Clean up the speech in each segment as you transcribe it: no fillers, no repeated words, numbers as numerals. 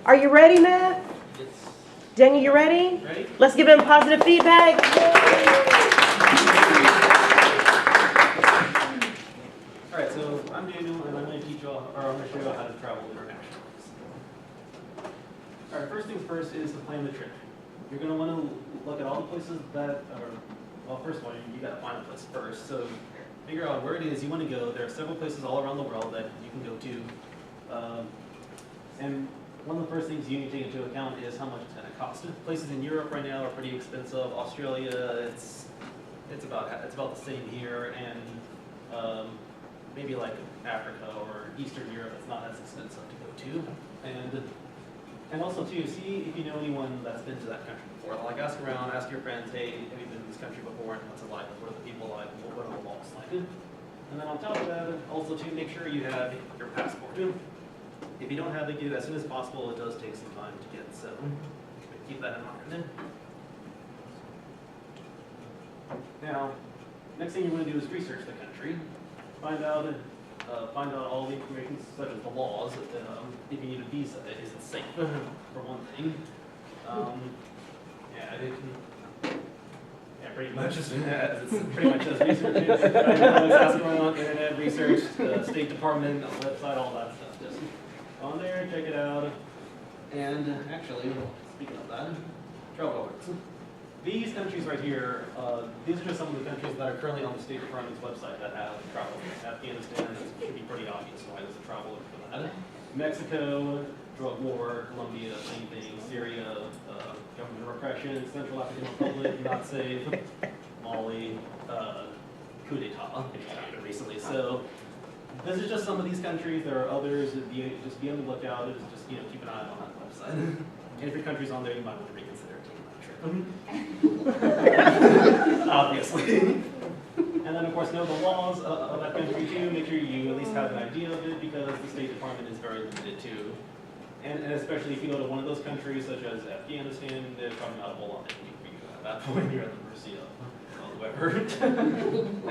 Are you ready, Matt? Daniel, you ready? Ready? Let's give him positive feedback. All right, so I'm Daniel, and I'm going to teach you all, or I'm going to show you how to travel internationally. All right, first things first is to plan the trip. You're going to want to look at all the places that are, well, first of all, you got to find a place first. So figure out where it is you want to go. There are several places all around the world that you can go to. And one of the first things you need to take into account is how much it's going to cost. Places in Europe right now are pretty expensive. Australia, it's about the same here, and maybe like Africa or Eastern Europe, it's not as expensive to go to. And also too, see if you know anyone that's been to that country before. Like ask around, ask your friends, hey, have you been to this country before, and what's it like? What are the people like? What are the laws like? And then on top of that, also too, make sure you have your passport. If you don't have it, get it as soon as possible. It does take some time to get, so keep that in mind. Now, next thing you want to do is research the country. Find out all the information, such as the laws. If you need a visa, is it safe, for one thing? Pretty much. It's pretty much just research. Ask around on internet, research, State Department, website, all that stuff. Just on there, check it out. And actually, speaking of that, travel alerts. These countries right here, these are just some of the countries that are currently on the State Department's website that have travel. Afghanistan, it should be pretty obvious why there's a travel alert for that. Mexico, drug war, Colombia, same thing, Syria, government repression, Central African Republic, not safe, Mali, coup d'etat, which happened recently. So this is just some of these countries. There are others. Just be on the lookout. Just keep an eye on that website. And if your country's on there, you might want to reconsider taking that trip. Obviously. And then, of course, know the laws of that country too. Make sure you at least have an idea of it, because the State Department is very limited too. And especially if you go to one of those countries, such as Afghanistan, they're probably not a whole lot they can do for you. At that point, you're at the mercy of whoever.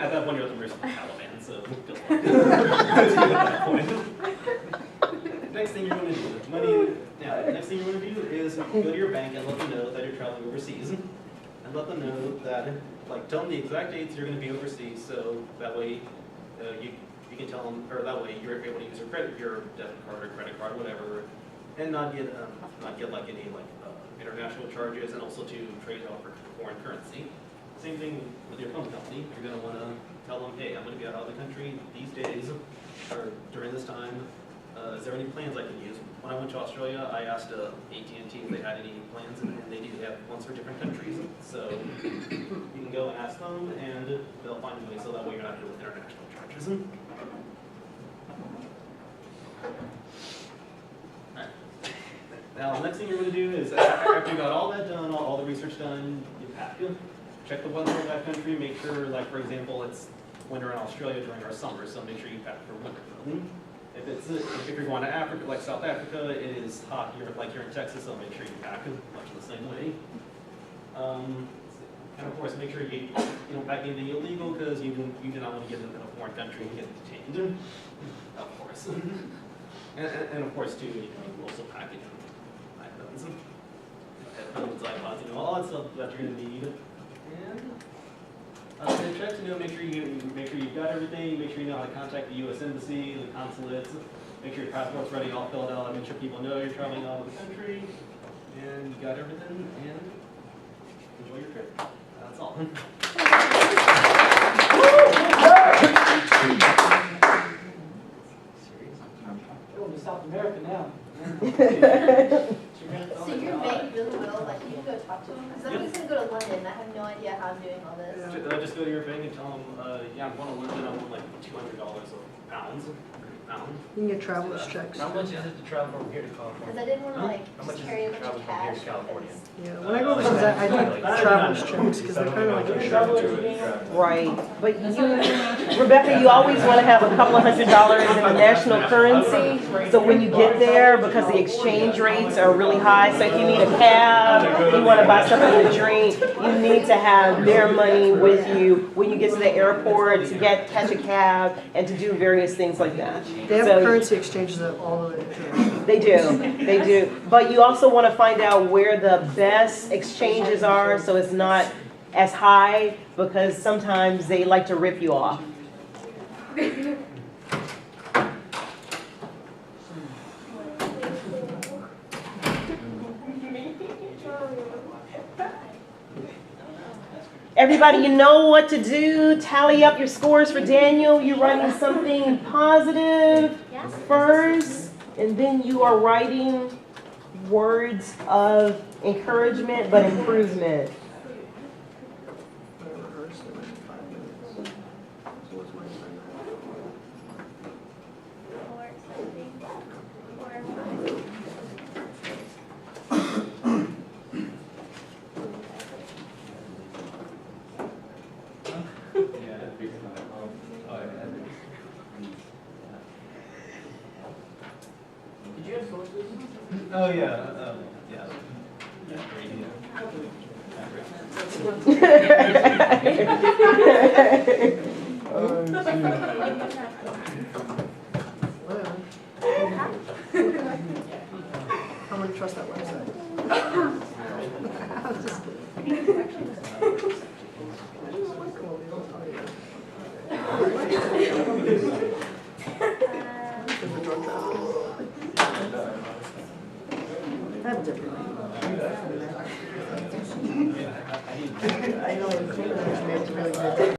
At that point, you're at the mercy of the Taliban. So good luck. At that point. Next thing you're going to do, next thing you're going to do is go to your bank and let them know that you're traveling overseas, and let them know that, tell them the exact dates you're going to be overseas, so that way you can tell them, or that way you're able to use your debit card or credit card, whatever, and not get any international charges, and also to trade out for foreign currency. Same thing with your phone company. You're going to want to tell them, hey, I'm going to be out of the country these days, or during this time. Is there any plans I can use? When I went to Australia, I asked AT&T if they had any plans, and they do have ones for different countries. So you can go and ask them, and they'll find a way, so that way you're not dealing with international charges. Alright. Now, the next thing you're going to do is, after you got all that done, all the research done, you pack. Check the weather of that country. Make sure, for example, it's winter in Australia during our summer, so make sure you pack for winter. If you're going to Africa, like South Africa, it is hot here, like you're in Texas, so make sure you pack much the same way. And of course, make sure you don't pack anything illegal, because you do not want to get into a foreign country and get detained. Of course. and of course, too, you also pack iPhones, headphones, iPods, all that stuff that you're going to need. And check to make sure you've got everything. Make sure you know how to contact the U.S. Embassy, the consulates. Make sure your passport's ready, all filled out. Make sure people know you're traveling out of the country, and you got everything. And enjoy your trip. That's all. Going to South America now. So you're begging really well, you can go talk to him? Because I'm just going to go to London, and I have no idea how I'm doing all this. Just go to your bank and tell them, yeah, I'm going to London, I want $200 of pounds. You can get traveler's checks. How much is it to travel from here to California? Because I didn't want to How much just is carry a it to bunch of travel from here cash. to California? Yeah, when I go overseas, I do traveler's checks because they're kind of like insurance. Right, but Rebecca, you always want to have a couple of $100 in the national currency, so when you get there, because the exchange rates are really high, so if you need a cab, you want to buy something to drink, you need to have their money with you when you get to the airport to catch a cab and to do various things like that. They have So- currency exchanges at all the international. They do. But you also want to find out where the best exchanges are, so it's not as high, because sometimes they like to rip you off. Everybody, you know what to do. Tally up your scores for Daniel. You're writing something positive Yes. first, and then you are writing words of encouragement but improvement. Or something. Or five. Did you have sources? Oh, yeah, yeah. How many trust that website? I'm just kidding. I just like all the old audio. Is the drug trafficking? I have different. I know it's really good.